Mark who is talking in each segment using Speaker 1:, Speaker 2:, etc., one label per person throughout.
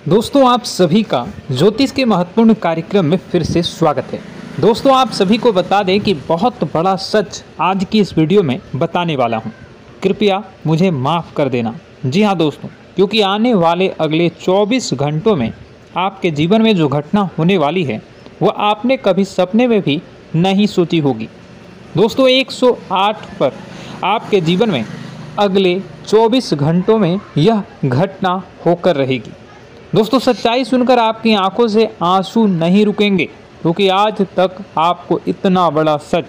Speaker 1: दोस्तों, आप सभी का ज्योतिष के महत्वपूर्ण कार्यक्रम में फिर से स्वागत है। दोस्तों, आप सभी को बता दें कि बहुत बड़ा सच आज की इस वीडियो में बताने वाला हूं। कृपया मुझे माफ़ कर देना। जी हाँ दोस्तों, क्योंकि आने वाले अगले 24 घंटों में आपके जीवन में जो घटना होने वाली है वह आपने कभी सपने में भी नहीं सोची होगी। दोस्तों, 108 पर आपके जीवन में अगले 24 घंटों में यह घटना होकर रहेगी। दोस्तों, सच्चाई सुनकर आपकी आंखों से आंसू नहीं रुकेंगे, क्योंकि आज तक आपको इतना बड़ा सच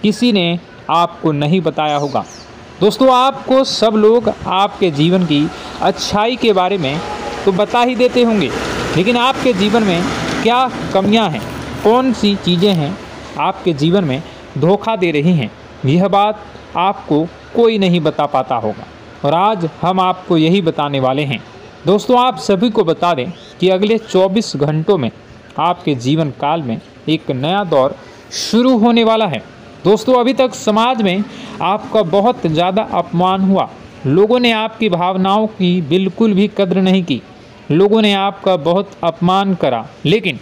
Speaker 1: किसी ने आपको नहीं बताया होगा। दोस्तों, आपको सब लोग आपके जीवन की अच्छाई के बारे में तो बता ही देते होंगे, लेकिन आपके जीवन में क्या कमियां हैं, कौन सी चीज़ें हैं आपके जीवन में धोखा दे रही हैं, यह बात आपको कोई नहीं बता पाता होगा। और आज हम आपको यही बताने वाले हैं। दोस्तों, आप सभी को बता दें कि अगले 24 घंटों में आपके जीवन काल में एक नया दौर शुरू होने वाला है। दोस्तों, अभी तक समाज में आपका बहुत ज़्यादा अपमान हुआ। लोगों ने आपकी भावनाओं की बिल्कुल भी कद्र नहीं की। लोगों ने आपका बहुत अपमान करा, लेकिन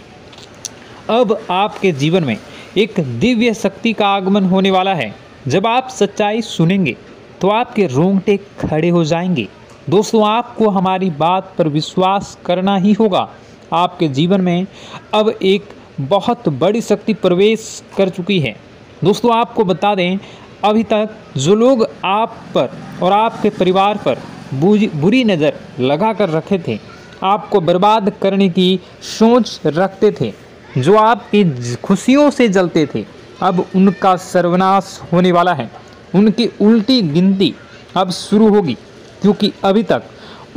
Speaker 1: अब आपके जीवन में एक दिव्य शक्ति का आगमन होने वाला है। जब आप सच्चाई सुनेंगे तो आपके रोंगटे खड़े हो जाएंगे। दोस्तों, आपको हमारी बात पर विश्वास करना ही होगा। आपके जीवन में अब एक बहुत बड़ी शक्ति प्रवेश कर चुकी है। दोस्तों, आपको बता दें, अभी तक जो लोग आप पर और आपके परिवार पर बुरी नज़र लगा कर रखे थे, आपको बर्बाद करने की सोच रखते थे, जो आपकी खुशियों से जलते थे, अब उनका सर्वनाश होने वाला है। उनकी उल्टी गिनती अब शुरू होगी, क्योंकि अभी तक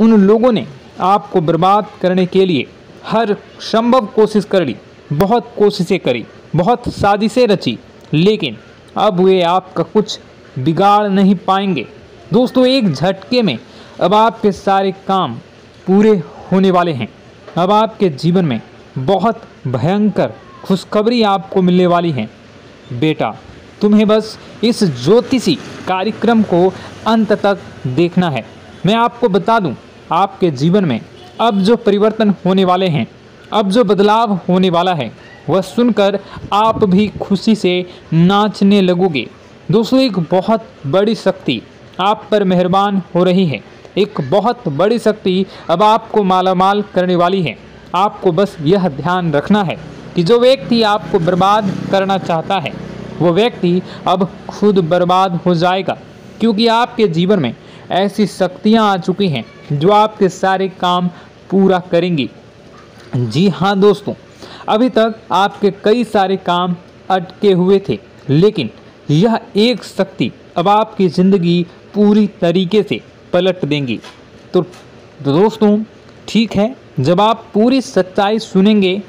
Speaker 1: उन लोगों ने आपको बर्बाद करने के लिए हर संभव कोशिश कर ली, बहुत कोशिशें करी, बहुत साजिशें रची, लेकिन अब वे आपका कुछ बिगाड़ नहीं पाएंगे। दोस्तों, एक झटके में अब आपके सारे काम पूरे होने वाले हैं। अब आपके जीवन में बहुत भयंकर खुशखबरी आपको मिलने वाली है। बेटा, तुम्हें बस इस ज्योतिषी कार्यक्रम को अंत तक देखना है। मैं आपको बता दूं, आपके जीवन में अब जो परिवर्तन होने वाले हैं, अब जो बदलाव होने वाला है, वह सुनकर आप भी खुशी से नाचने लगोगे। दोस्तों, एक बहुत बड़ी शक्ति आप पर मेहरबान हो रही है। एक बहुत बड़ी शक्ति अब आपको मालामाल करने वाली है। आपको बस यह ध्यान रखना है कि जो व्यक्ति आपको बर्बाद करना चाहता है, वो व्यक्ति अब खुद बर्बाद हो जाएगा, क्योंकि आपके जीवन में ऐसी शक्तियां आ चुकी हैं जो आपके सारे काम पूरा करेंगी। जी हाँ दोस्तों, अभी तक आपके कई सारे काम अटके हुए थे, लेकिन यह एक शक्ति अब आपकी ज़िंदगी पूरी तरीके से पलट देंगी। तो दोस्तों, ठीक है, जब आप पूरी सच्चाई सुनेंगे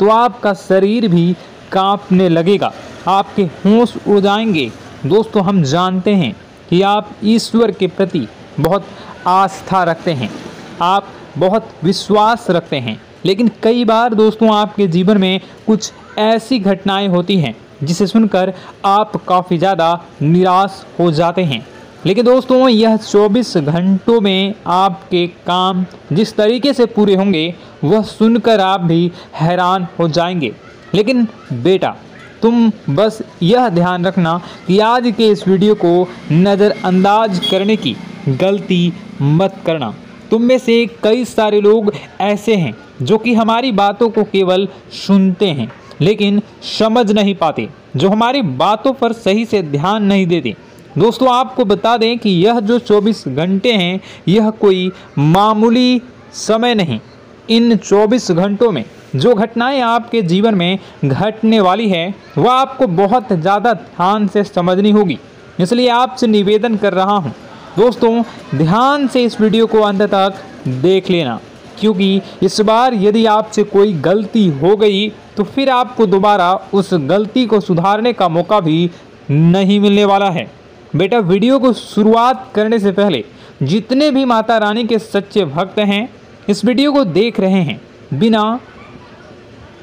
Speaker 1: तो आपका शरीर भी कांपने लगेगा, आपके होश उड़ जाएंगे। दोस्तों, हम जानते हैं कि आप ईश्वर के प्रति बहुत आस्था रखते हैं, आप बहुत विश्वास रखते हैं, लेकिन कई बार दोस्तों आपके जीवन में कुछ ऐसी घटनाएं होती हैं जिसे सुनकर आप काफ़ी ज़्यादा निराश हो जाते हैं। लेकिन दोस्तों, यह 24 घंटों में आपके काम जिस तरीके से पूरे होंगे, वह सुनकर आप भी हैरान हो जाएंगे। लेकिन बेटा, तुम बस यह ध्यान रखना कि आज के इस वीडियो को नज़रअंदाज करने की गलती मत करना। तुम में से कई सारे लोग ऐसे हैं जो कि हमारी बातों को केवल सुनते हैं, लेकिन समझ नहीं पाते, जो हमारी बातों पर सही से ध्यान नहीं देते। दोस्तों, आपको बता दें कि यह जो 24 घंटे हैं, यह कोई मामूली समय नहीं। इन 24 घंटों में जो घटनाएं आपके जीवन में घटने वाली है, वह आपको बहुत ज़्यादा ध्यान से समझनी होगी। इसलिए आपसे निवेदन कर रहा हूं, दोस्तों, ध्यान से इस वीडियो को अंत तक देख लेना, क्योंकि इस बार यदि आपसे कोई गलती हो गई तो फिर आपको दोबारा उस गलती को सुधारने का मौका भी नहीं मिलने वाला है। बेटा, वीडियो को शुरुआत करने से पहले जितने भी माता रानी के सच्चे भक्त हैं, इस वीडियो को देख रहे हैं, बिना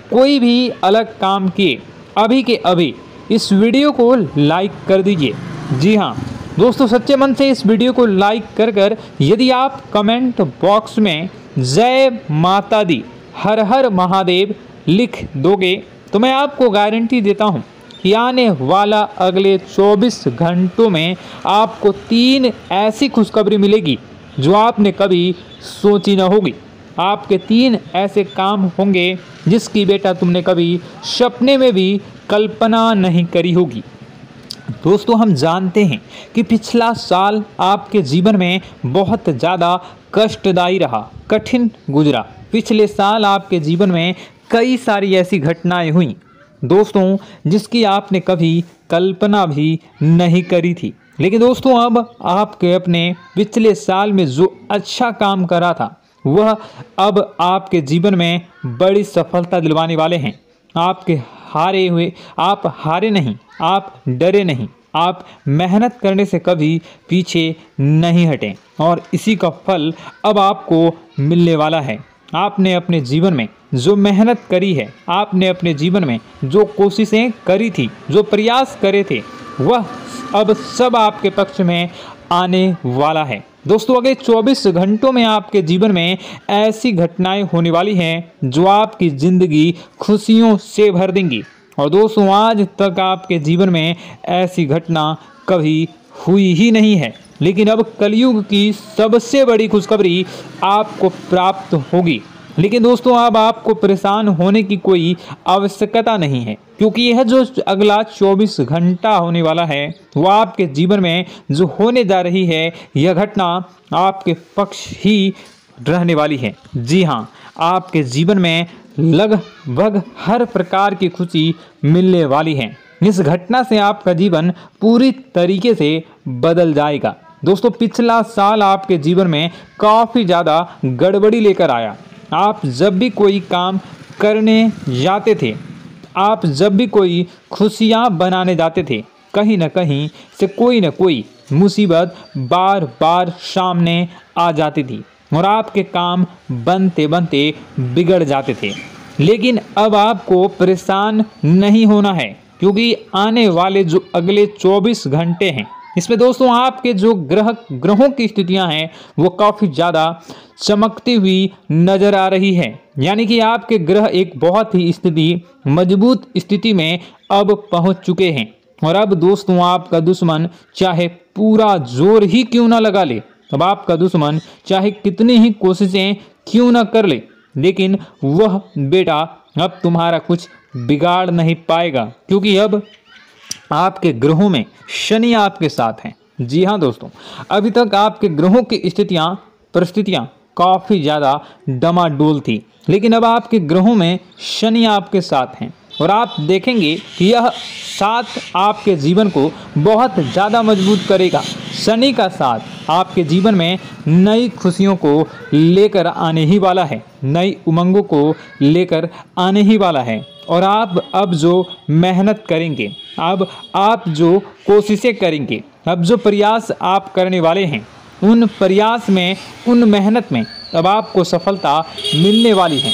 Speaker 1: कोई भी अलग काम किए अभी के अभी इस वीडियो को लाइक कर दीजिए। जी हाँ दोस्तों, सच्चे मन से इस वीडियो को लाइक कर यदि आप कमेंट बॉक्स में जय माता दी, हर हर महादेव लिख दोगे तो मैं आपको गारंटी देता हूँ कि आने वाला अगले 24 घंटों में आपको 3 ऐसी खुशखबरी मिलेगी जो आपने कभी सोची न होगी। आपके 3 ऐसे काम होंगे जिसकी बेटा तुमने कभी सपने में भी कल्पना नहीं करी होगी। दोस्तों, हम जानते हैं कि पिछला साल आपके जीवन में बहुत ज़्यादा कष्टदायी रहा, कठिन गुजरा। पिछले साल आपके जीवन में कई सारी ऐसी घटनाएं हुई दोस्तों जिसकी आपने कभी कल्पना भी नहीं करी थी। लेकिन दोस्तों, अब आपके अपने पिछले साल में जो अच्छा काम करा था वह अब आपके जीवन में बड़ी सफलता दिलवाने वाले हैं। आप हारे नहीं, आप डरे नहीं, आप मेहनत करने से कभी पीछे नहीं हटे और इसी का फल अब आपको मिलने वाला है। आपने अपने जीवन में जो मेहनत करी है, आपने अपने जीवन में जो कोशिशें करी थी, जो प्रयास करे थे, वह अब सब आपके पक्ष में आने वाला है। दोस्तों, अगले 24 घंटों में आपके जीवन में ऐसी घटनाएं होने वाली हैं जो आपकी ज़िंदगी खुशियों से भर देंगी। और दोस्तों, आज तक आपके जीवन में ऐसी घटना कभी हुई ही नहीं है, लेकिन अब कलयुग की सबसे बड़ी खुशखबरी आपको प्राप्त होगी। लेकिन दोस्तों, अब आपको परेशान होने की कोई आवश्यकता नहीं है, क्योंकि यह जो अगला 24 घंटा होने वाला है वो आपके जीवन में जो होने जा रही है यह घटना आपके पक्ष ही रहने वाली है। जी हाँ, आपके जीवन में लगभग हर प्रकार की खुशी मिलने वाली है। इस घटना से आपका जीवन पूरी तरीके से बदल जाएगा। दोस्तों, पिछला साल आपके जीवन में काफ़ी ज़्यादा गड़बड़ी लेकर आया। आप जब भी कोई काम करने जाते थे, आप जब भी कोई खुशियाँ बनाने जाते थे, कहीं न कहीं से कोई न कोई मुसीबत बार बार सामने आ जाती थी और आपके काम बनते बनते बिगड़ जाते थे। लेकिन अब आपको परेशान नहीं होना है, क्योंकि आने वाले जो अगले 24 घंटे हैं इसमें दोस्तों आपके जो ग्रहों की स्थितियां हैं वो काफ़ी ज़्यादा चमकती हुई नज़र आ रही है। यानी कि आपके ग्रह एक बहुत ही मजबूत स्थिति में अब पहुंच चुके हैं। और अब दोस्तों, आपका दुश्मन चाहे पूरा जोर ही क्यों ना लगा ले, अब आपका दुश्मन चाहे कितनी ही कोशिशें क्यों ना कर ले, लेकिन वह बेटा अब तुम्हारा कुछ बिगाड़ नहीं पाएगा, क्योंकि अब आपके ग्रहों में शनि आपके साथ हैं। जी हाँ दोस्तों, अभी तक आपके ग्रहों की परिस्थितियाँ काफ़ी ज़्यादा डमाडोल थी, लेकिन अब आपके ग्रहों में शनि आपके साथ हैं और आप देखेंगे कि यह साथ आपके जीवन को बहुत ज़्यादा मजबूत करेगा। शनि का साथ आपके जीवन में नई खुशियों को लेकर आने ही वाला है, नई उमंगों को लेकर आने ही वाला है। और आप अब जो मेहनत करेंगे, अब आप जो कोशिशें करेंगे, अब जो प्रयास आप करने वाले हैं, उन प्रयास में, उन मेहनत में अब आपको सफलता मिलने वाली है।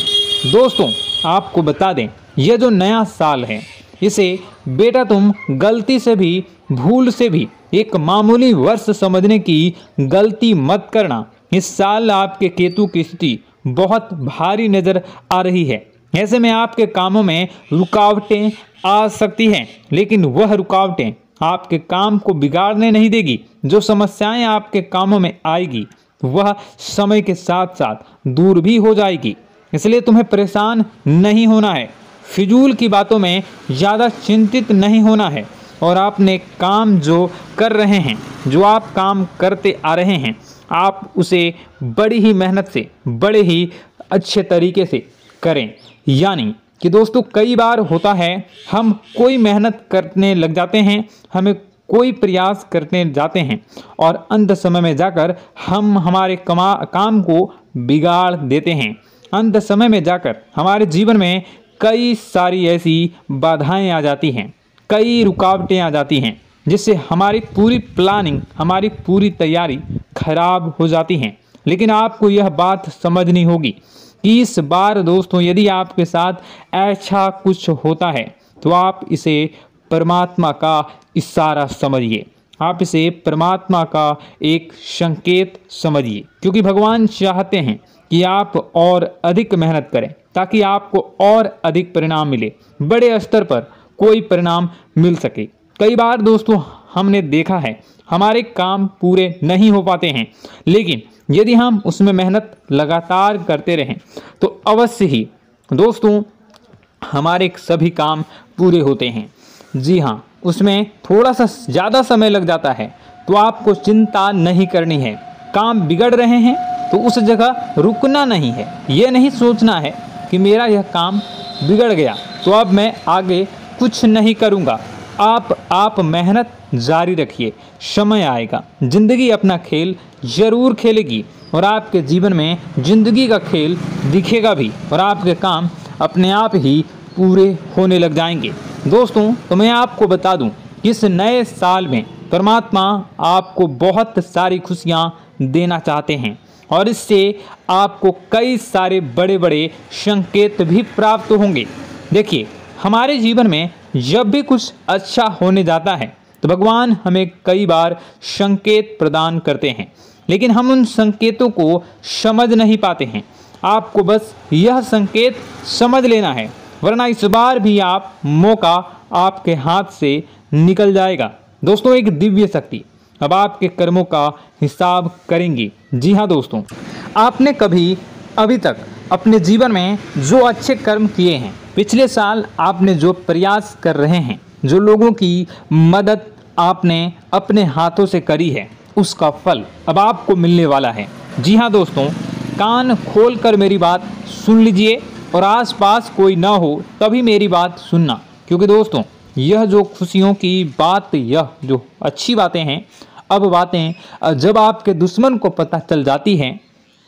Speaker 1: दोस्तों, आपको बता दें, यह जो नया साल है इसे बेटा तुम गलती से भी, भूल से भी एक मामूली वर्ष समझने की गलती मत करना। इस साल आपके केतु की स्थिति बहुत भारी नज़र आ रही है। ऐसे में आपके कामों में रुकावटें आ सकती हैं, लेकिन वह रुकावटें आपके काम को बिगाड़ने नहीं देगी। जो समस्याएं आपके कामों में आएगी वह समय के साथ साथ दूर भी हो जाएगी। इसलिए तुम्हें परेशान नहीं होना है, फिजूल की बातों में ज़्यादा चिंतित नहीं होना है और आपने काम जो कर रहे हैं, जो आप काम करते आ रहे हैं, आप उसे बड़ी ही मेहनत से, बड़े ही अच्छे तरीके से करें। यानी कि दोस्तों, कई बार होता है हम कोई मेहनत करने लग जाते हैं, हमें कोई प्रयास करने जाते हैं और अंत समय में जाकर हम हमारे काम को बिगाड़ देते हैं। अंत समय में जाकर हमारे जीवन में कई सारी ऐसी बाधाएं आ जाती हैं, कई रुकावटें आ जाती हैं, जिससे हमारी पूरी प्लानिंग, हमारी पूरी तैयारी खराब हो जाती हैं। लेकिन आपको यह बात समझनी होगी कि इस बार दोस्तों, यदि आपके साथ ऐसा कुछ होता है तो आप इसे परमात्मा का इशारा समझिए। आप इसे परमात्मा का एक संकेत समझिए, क्योंकि भगवान चाहते हैं कि आप और अधिक मेहनत करें ताकि आपको और अधिक परिणाम मिले, बड़े स्तर पर कोई परिणाम मिल सके। कई बार दोस्तों हमने देखा है हमारे काम पूरे नहीं हो पाते हैं, लेकिन यदि हम उसमें मेहनत लगातार करते रहें तो अवश्य ही दोस्तों हमारे सभी काम पूरे होते हैं। जी हाँ, उसमें थोड़ा सा ज़्यादा समय लग जाता है तो आपको चिंता नहीं करनी है। काम बिगड़ रहे हैं तो उस जगह रुकना नहीं है, ये नहीं सोचना है कि मेरा यह काम बिगड़ गया तो अब मैं आगे कुछ नहीं करूँगा। आप मेहनत जारी रखिए, समय आएगा, ज़िंदगी अपना खेल ज़रूर खेलेगी और आपके जीवन में ज़िंदगी का खेल दिखेगा भी और आपके काम अपने आप ही पूरे होने लग जाएंगे। दोस्तों तो मैं आपको बता दूं कि इस नए साल में परमात्मा आपको बहुत सारी खुशियां देना चाहते हैं और इससे आपको कई सारे बड़े बड़े संकेत भी प्राप्त होंगे। देखिए, हमारे जीवन में जब भी कुछ अच्छा होने जाता है तो भगवान हमें कई बार संकेत प्रदान करते हैं, लेकिन हम उन संकेतों को समझ नहीं पाते हैं। आपको बस यह संकेत समझ लेना है, वरना इस बार भी मौका आपके हाथ से निकल जाएगा। दोस्तों, एक दिव्य शक्ति अब आपके कर्मों का हिसाब करेंगी। जी हाँ दोस्तों, आपने कभी अभी तक अपने जीवन में जो अच्छे कर्म किए हैं, पिछले साल आपने जो प्रयास कर रहे हैं, जो लोगों की मदद आपने अपने हाथों से करी है, उसका फल अब आपको मिलने वाला है। जी हाँ दोस्तों, कान खोलकर मेरी बात सुन लीजिए और आसपास कोई ना हो तभी मेरी बात सुनना, क्योंकि दोस्तों यह जो खुशियों की बात, यह जो अच्छी बातें हैं, अब बातें जब आपके दुश्मन को पता चल जाती हैं,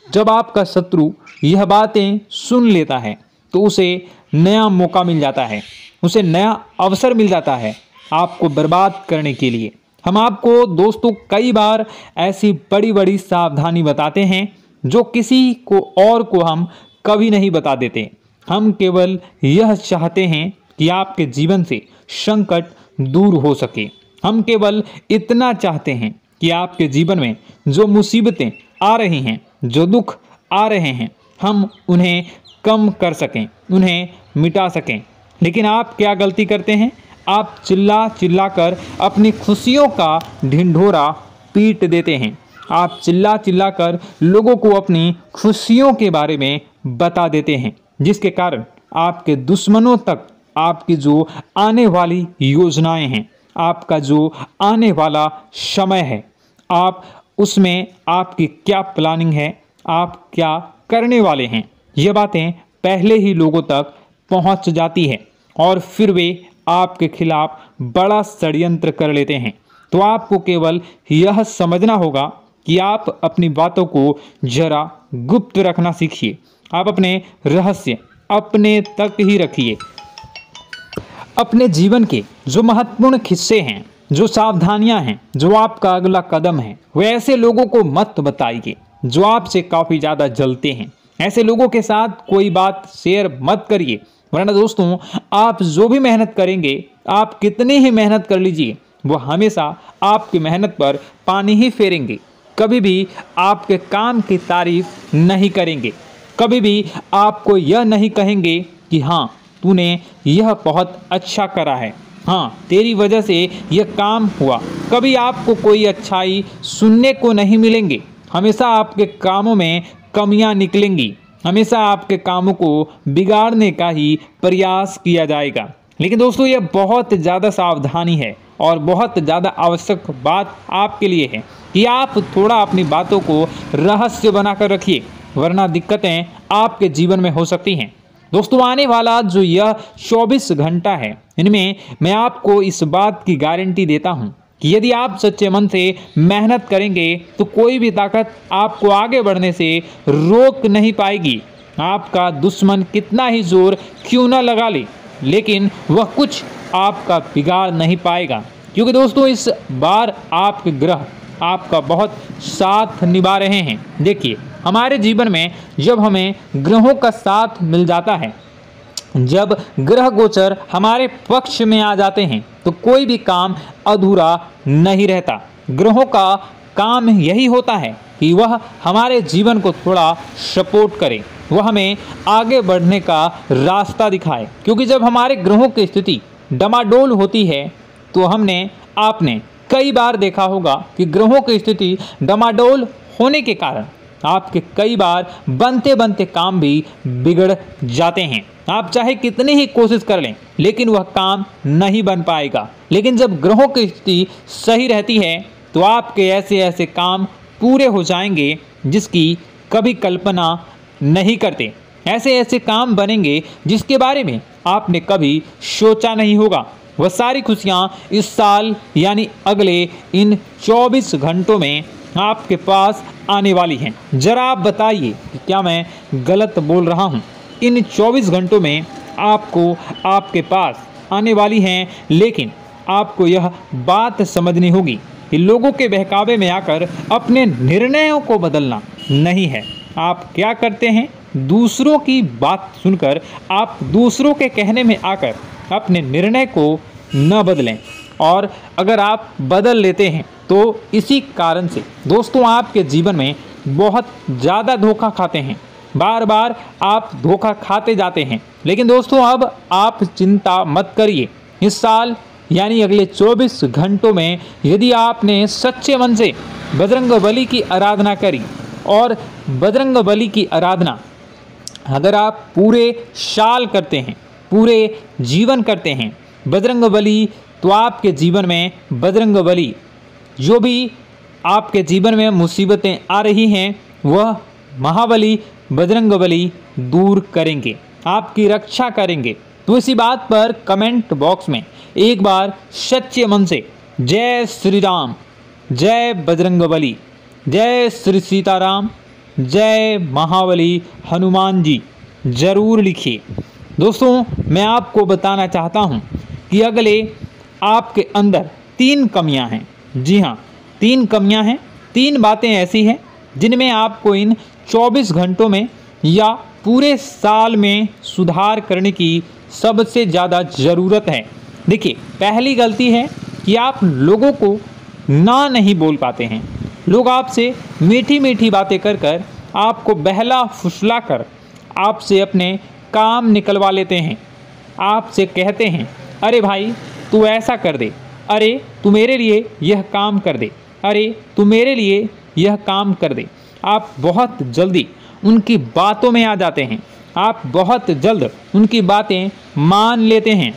Speaker 1: जब आपका शत्रु यह बातें सुन लेता है तो उसे नया मौका मिल जाता है, उसे नया अवसर मिल जाता है आपको बर्बाद करने के लिए। हम आपको दोस्तों कई बार ऐसी बड़ी बड़ी सावधानी बताते हैं जो किसी को और को हम कभी नहीं बता देते। हम केवल यह चाहते हैं कि आपके जीवन से संकट दूर हो सके। हम केवल इतना चाहते हैं कि आपके जीवन में जो मुसीबतें आ रही हैं, जो दुख आ रहे हैं, हम उन्हें कम कर सकें, उन्हें मिटा सकें। लेकिन आप क्या गलती करते हैं? आप चिल्ला चिल्ला कर अपनी खुशियों का ढिंढोरा पीट देते हैं। आप चिल्ला चिल्ला कर लोगों को अपनी खुशियों के बारे में बता देते हैं, जिसके कारण आपके दुश्मनों तक आपकी जो आने वाली योजनाएं हैं, आपका जो आने वाला समय है, आप उसमें आपकी क्या प्लानिंग है, आप क्या करने वाले हैं, ये बातें पहले ही लोगों तक पहुंच जाती है और फिर वे आपके खिलाफ बड़ा षड्यंत्र कर लेते हैं। तो आपको केवल यह समझना होगा कि आप अपनी बातों को जरा गुप्त रखना सीखिए। आप अपने रहस्य अपने तक ही रखिए। अपने जीवन के जो महत्वपूर्ण किस्से हैं, जो सावधानियां हैं, जो आपका अगला कदम है, वो ऐसे लोगों को मत बताइए जो आपसे काफ़ी ज़्यादा जलते हैं। ऐसे लोगों के साथ कोई बात शेयर मत करिए, वरना दोस्तों आप जो भी मेहनत करेंगे, आप कितनी ही मेहनत कर लीजिए, वो हमेशा आपकी मेहनत पर पानी ही फेरेंगे। कभी भी आपके काम की तारीफ नहीं करेंगे, कभी भी आपको यह नहीं कहेंगे कि हाँ तूने यह बहुत अच्छा करा है, हाँ तेरी वजह से यह काम हुआ। कभी आपको कोई अच्छाई सुनने को नहीं मिलेंगे। हमेशा आपके कामों में कमियां निकलेंगी, हमेशा आपके कामों को बिगाड़ने का ही प्रयास किया जाएगा। लेकिन दोस्तों यह बहुत ज़्यादा सावधानी है और बहुत ज़्यादा आवश्यक बात आपके लिए है कि आप थोड़ा अपनी बातों को रहस्य बनाकर रखिए, वरना दिक्कतें आपके जीवन में हो सकती हैं। दोस्तों आने वाला जो यह 24 घंटा है, इनमें मैं आपको इस बात की गारंटी देता हूं कि यदि आप सच्चे मन से मेहनत करेंगे तो कोई भी ताकत आपको आगे बढ़ने से रोक नहीं पाएगी। आपका दुश्मन कितना ही जोर क्यों न लगा ले, लेकिन वह कुछ आपका बिगाड़ नहीं पाएगा, क्योंकि दोस्तों इस बार आपके ग्रह आपका बहुत साथ निभा रहे हैं। देखिए, हमारे जीवन में जब हमें ग्रहों का साथ मिल जाता है जब ग्रह गोचर हमारे पक्ष में आ जाते हैं तो कोई भी काम अधूरा नहीं रहता। ग्रहों का काम यही होता है कि वह हमारे जीवन को थोड़ा सपोर्ट करे, वह हमें आगे बढ़ने का रास्ता दिखाए। क्योंकि जब हमारे ग्रहों की स्थिति डमाडोल होती है तो आपने कई बार देखा होगा कि ग्रहों की स्थिति डमाडोल होने के कारण आपके कई बार बनते बनते काम भी बिगड़ जाते हैं। आप चाहे कितनी ही कोशिश कर लें लेकिन वह काम नहीं बन पाएगा। लेकिन जब ग्रहों की स्थिति सही रहती है तो आपके ऐसे ऐसे काम पूरे हो जाएंगे जिसकी कभी कल्पना नहीं करते। ऐसे ऐसे काम बनेंगे जिसके बारे में आपने कभी सोचा नहीं होगा। वह सारी खुशियाँ इस साल यानी अगले इन 24 घंटों में आपके पास आने वाली हैं। जरा आप बताइए कि क्या मैं गलत बोल रहा हूँ? इन 24 घंटों में आपको आपके पास आने वाली हैं, लेकिन आपको यह बात समझनी होगी कि लोगों के बहकावे में आकर अपने निर्णयों को बदलना नहीं है। आप क्या करते हैं? दूसरों की बात सुनकर आप दूसरों के कहने में आकर अपने निर्णय को न बदलें, और अगर आप बदल लेते हैं तो इसी कारण से दोस्तों आपके जीवन में बहुत ज़्यादा धोखा खाते हैं। बार बार आप धोखा खाते जाते हैं। लेकिन दोस्तों अब आप चिंता मत करिए। इस साल यानी अगले 24 घंटों में यदि आपने सच्चे मन से बजरंगबली की आराधना करी, और बजरंगबली की आराधना अगर आप पूरे साल करते हैं, पूरे जीवन करते हैं बजरंगबली, तो आपके जीवन में बजरंगबली जो भी आपके जीवन में मुसीबतें आ रही हैं वह महाबली बजरंगबली दूर करेंगे, आपकी रक्षा करेंगे। तो इसी बात पर कमेंट बॉक्स में एक बार सच्चे मन से जय श्री राम, जय बजरंगबली, जय श्री सीताराम, जय महाबली हनुमान जी जरूर लिखिए। दोस्तों मैं आपको बताना चाहता हूं कि अगले आपके अंदर 3 कमियां हैं। जी हाँ, 3 कमियां हैं, 3 बातें ऐसी हैं जिनमें आपको इन 24 घंटों में या पूरे साल में सुधार करने की सबसे ज़्यादा ज़रूरत है। देखिए, पहली गलती है कि आप लोगों को ना नहीं बोल पाते हैं। लोग आपसे मीठी मीठी बातें कर कर आपको बहला फुसला कर आपसे अपने काम निकलवा लेते हैं। आपसे कहते हैं, अरे भाई तू ऐसा कर दे, अरे तू मेरे लिए यह काम कर दे, अरे तू मेरे लिए यह काम कर दे। आप बहुत जल्दी उनकी बातों में आ जाते हैं, आप बहुत जल्द उनकी बातें मान लेते हैं।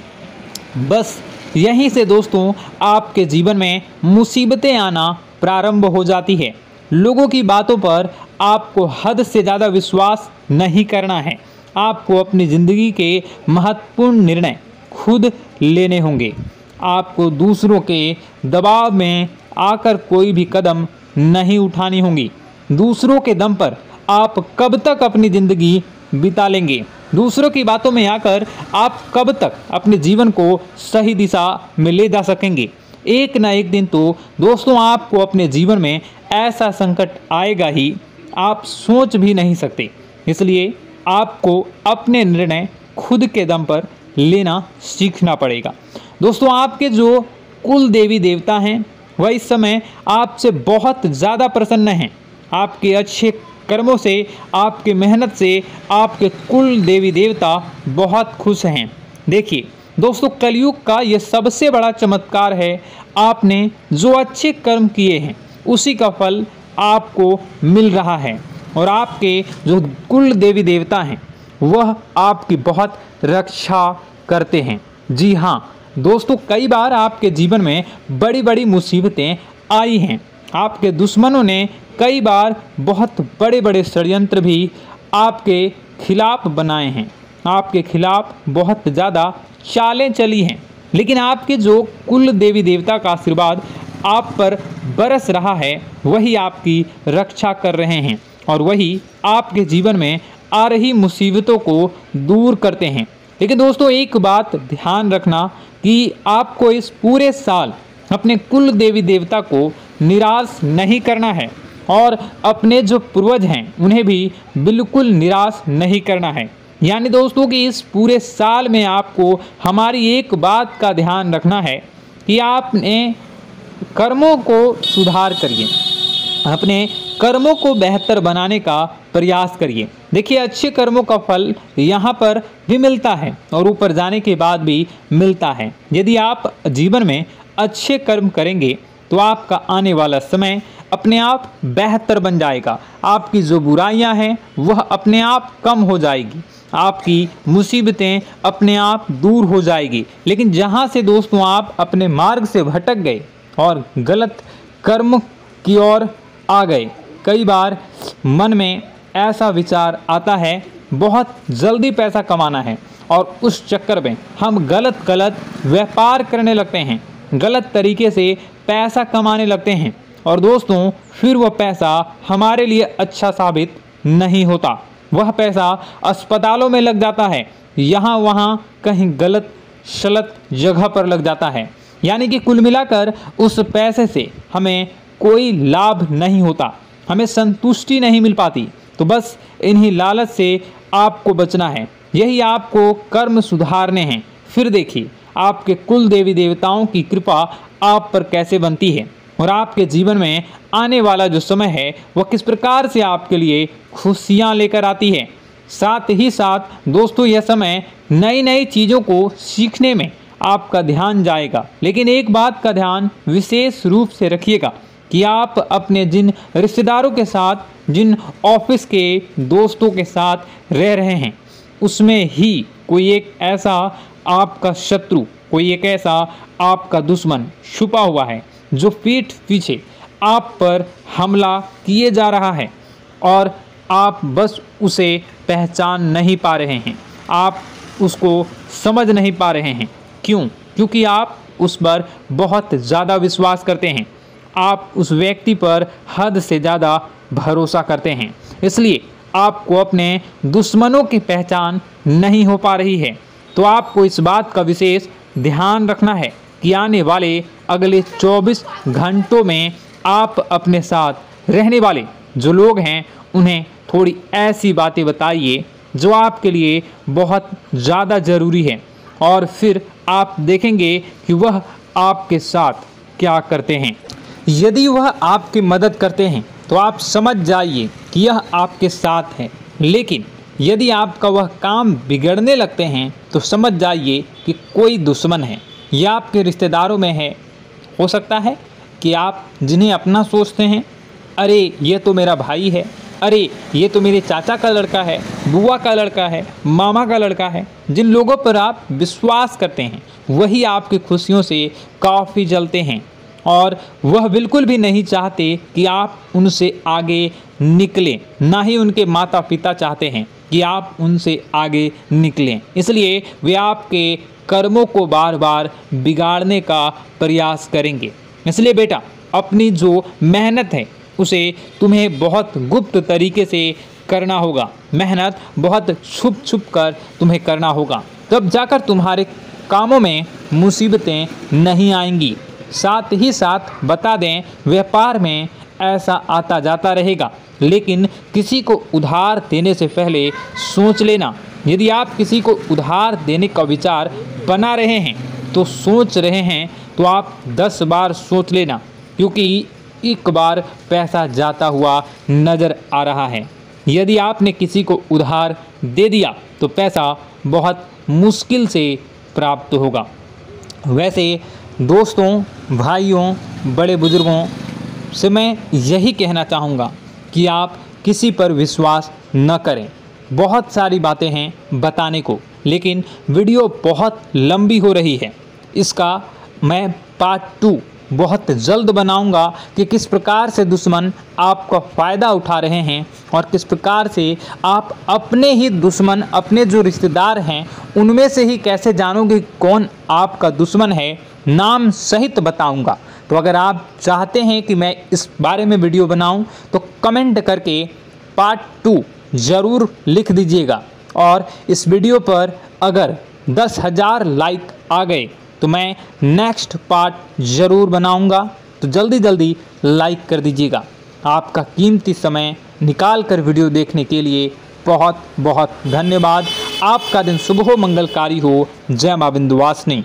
Speaker 1: बस यहीं से दोस्तों आपके जीवन में मुसीबतें आना प्रारंभ हो जाती है। लोगों की बातों पर आपको हद से ज़्यादा विश्वास नहीं करना है। आपको अपनी ज़िंदगी के महत्वपूर्ण निर्णय खुद लेने होंगे। आपको दूसरों के दबाव में आकर कोई भी कदम नहीं उठानी होंगी। दूसरों के दम पर आप कब तक अपनी ज़िंदगी बिता लेंगे? दूसरों की बातों में आकर आप कब तक अपने जीवन को सही दिशा में ले जा सकेंगे? एक ना एक दिन तो दोस्तों आपको अपने जीवन में ऐसा संकट आएगा ही, आप सोच भी नहीं सकते। इसलिए आपको अपने निर्णय खुद के दम पर लेना सीखना पड़ेगा। दोस्तों आपके जो कुल देवी देवता हैं वह इस समय आपसे बहुत ज़्यादा प्रसन्न हैं। आपके अच्छे कर्मों से, आपके मेहनत से आपके कुल देवी देवता बहुत खुश हैं। देखिए दोस्तों, कलयुग का ये सबसे बड़ा चमत्कार है। आपने जो अच्छे कर्म किए हैं उसी का फल आपको मिल रहा है, और आपके जो कुल देवी देवता हैं वह आपकी बहुत रक्षा करते हैं। जी हाँ दोस्तों, कई बार आपके जीवन में बड़ी बड़ी मुसीबतें आई हैं। आपके दुश्मनों ने कई बार बहुत बड़े बड़े षड्यंत्र भी आपके खिलाफ बनाए हैं, आपके खिलाफ बहुत ज़्यादा चालें चली हैं। लेकिन आपके जो कुल देवी देवता का आशीर्वाद आप पर बरस रहा है वही आपकी रक्षा कर रहे हैं, और वही आपके जीवन में आ रही मुसीबतों को दूर करते हैं। लेकिन दोस्तों एक बात ध्यान रखना कि आपको इस पूरे साल अपने कुल देवी देवता को निराश नहीं करना है, और अपने जो पूर्वज हैं उन्हें भी बिल्कुल निराश नहीं करना है। यानी दोस्तों कि इस पूरे साल में आपको हमारी एक बात का ध्यान रखना है कि आपने कर्मों को सुधार करिए, अपने कर्मों को बेहतर बनाने का प्रयास करिए। देखिए, अच्छे कर्मों का फल यहाँ पर भी मिलता है और ऊपर जाने के बाद भी मिलता है। यदि आप जीवन में अच्छे कर्म करेंगे तो आपका आने वाला समय अपने आप बेहतर बन जाएगा। आपकी जो बुराइयां हैं वह अपने आप कम हो जाएगी, आपकी मुसीबतें अपने आप दूर हो जाएगी। लेकिन जहां से दोस्तों आप अपने मार्ग से भटक गए और गलत कर्म की ओर आ गए, कई बार मन में ऐसा विचार आता है बहुत जल्दी पैसा कमाना है और उस चक्कर में हम गलत व्यापार करने लगते हैं, गलत तरीके से पैसा कमाने लगते हैं और दोस्तों फिर वह पैसा हमारे लिए अच्छा साबित नहीं होता। वह पैसा अस्पतालों में लग जाता है, यहाँ वहाँ कहीं गलत शलत जगह पर लग जाता है। यानी कि कुल मिलाकर उस पैसे से हमें कोई लाभ नहीं होता, हमें संतुष्टि नहीं मिल पाती। तो बस इन्हीं लालच से आपको बचना है, यही आपको कर्म सुधारने हैं। फिर देखिए आपके कुल देवी देवताओं की कृपा आप पर कैसे बनती है और आपके जीवन में आने वाला जो समय है वह किस प्रकार से आपके लिए खुशियां लेकर आती है। साथ ही साथ दोस्तों यह समय नई नई चीज़ों को सीखने में आपका ध्यान जाएगा। लेकिन एक बात का ध्यान विशेष रूप से रखिएगा कि आप अपने जिन रिश्तेदारों के साथ, जिन ऑफिस के दोस्तों के साथ रह रहे हैं, उसमें ही कोई एक ऐसा आपका शत्रु, कोई एक ऐसा आपका दुश्मन छुपा हुआ है जो पीठ पीछे आप पर हमला किए जा रहा है और आप बस उसे पहचान नहीं पा रहे हैं, आप उसको समझ नहीं पा रहे हैं। क्यों? क्योंकि आप उस पर बहुत ज़्यादा विश्वास करते हैं, आप उस व्यक्ति पर हद से ज़्यादा भरोसा करते हैं, इसलिए आपको अपने दुश्मनों की पहचान नहीं हो पा रही है। तो आपको इस बात का विशेष ध्यान रखना है कि आने वाले अगले 24 घंटों में आप अपने साथ रहने वाले जो लोग हैं उन्हें थोड़ी ऐसी बातें बताइए जो आपके लिए बहुत ज़्यादा ज़रूरी है और फिर आप देखेंगे कि वह आपके साथ क्या करते हैं। यदि वह आपकी मदद करते हैं तो आप समझ जाइए कि यह आपके साथ है, लेकिन यदि आपका वह काम बिगड़ने लगते हैं तो समझ जाइए कि कोई दुश्मन है या आपके रिश्तेदारों में है। हो सकता है कि आप जिन्हें अपना सोचते हैं, अरे ये तो मेरा भाई है, अरे ये तो मेरे चाचा का लड़का है, बुआ का लड़का है, मामा का लड़का है, जिन लोगों पर आप विश्वास करते हैं वही आपकी खुशियों से काफ़ी जलते हैं और वह बिल्कुल भी नहीं चाहते कि आप उनसे आगे निकलें, ना ही उनके माता पिता चाहते हैं कि आप उनसे आगे निकलें। इसलिए वे आपके कर्मों को बार बार बिगाड़ने का प्रयास करेंगे। इसलिए बेटा, अपनी जो मेहनत है उसे तुम्हें बहुत गुप्त तरीके से करना होगा, मेहनत बहुत छुप छुप कर तुम्हें करना होगा, तब जाकर तुम्हारे कामों में मुसीबतें नहीं आएंगी। साथ ही साथ बता दें, व्यापार में ऐसा आता जाता रहेगा, लेकिन किसी को उधार देने से पहले सोच लेना। यदि आप किसी को उधार देने का विचार बना रहे हैं तो सोच रहे हैं तो आप 10 बार सोच लेना, क्योंकि एक बार पैसा जाता हुआ नज़र आ रहा है। यदि आपने किसी को उधार दे दिया तो पैसा बहुत मुश्किल से प्राप्त होगा। वैसे दोस्तों, भाइयों, बड़े बुजुर्गों से मैं यही कहना चाहूँगा कि आप किसी पर विश्वास न करें। बहुत सारी बातें हैं बताने को, लेकिन वीडियो बहुत लंबी हो रही है। इसका मैं पार्ट 2 बहुत जल्द बनाऊंगा कि किस प्रकार से दुश्मन आपका फ़ायदा उठा रहे हैं और किस प्रकार से आप अपने ही दुश्मन, अपने जो रिश्तेदार हैं उनमें से ही कैसे जानोगे कौन आपका दुश्मन है, नाम सहित बताऊंगा। तो अगर आप चाहते हैं कि मैं इस बारे में वीडियो बनाऊं तो कमेंट करके पार्ट 2 ज़रूर लिख दीजिएगा। और इस वीडियो पर अगर 10,000 लाइक आ गए तो मैं नेक्स्ट पार्ट ज़रूर बनाऊंगा। तो जल्दी लाइक कर दीजिएगा। आपका कीमती समय निकाल कर वीडियो देखने के लिए बहुत बहुत धन्यवाद। आपका दिन शुभ हो, मंगलकारी हो। जय मां विंध्यवासिनी।